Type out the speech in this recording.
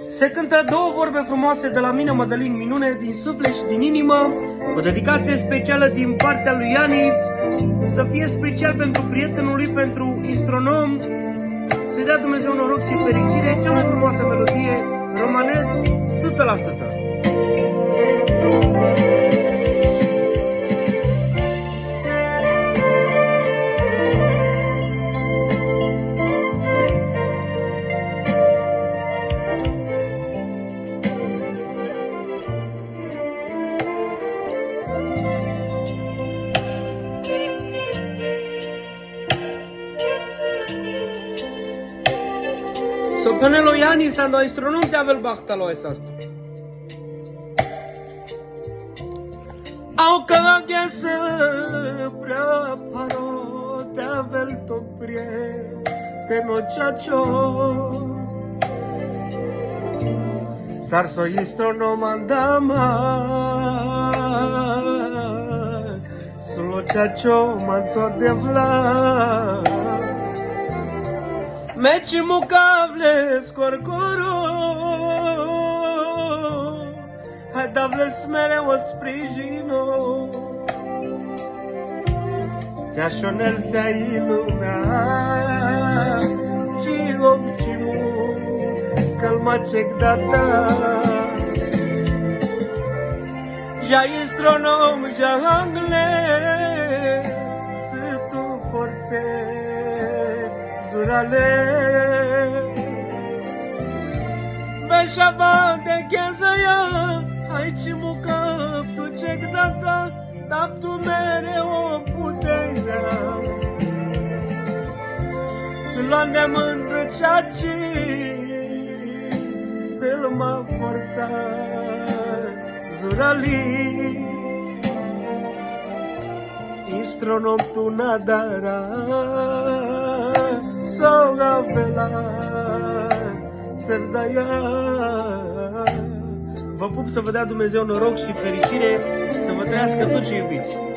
Se cântă două vorbe frumoase de la mine, Mădălin Minune, din suflet și din inimă, o dedicație specială din partea lui Ianis, să fie special pentru prietenul lui, pentru astronom, să-i dea Dumnezeu noroc și fericire, cea mai frumoasă melodie romanesc 100%. Sopanelo Janis a nostro non ti avel bahtalo esasto. Au que se preparó te avel to te nochacho. Sarso istro no mandama sulo chacho manzo devla. Meci mucavle scorcoro, hai davle mereu o sprijino. Te așonel ai lumea, ci ovcimu, calmacek data. Ja astronom, ja angle, să tu forțe. Zurale Beșava de kezaya Aici mucap tu cec data Tap tu mereu puterea Sluan de mândră ceaci Dă-l-mă forța Zurali Istronom tu nadara Soga vela Țărdaia. Vă pup, să vă dea Dumnezeu noroc și fericire, să vă trăiască tot ce iubiți.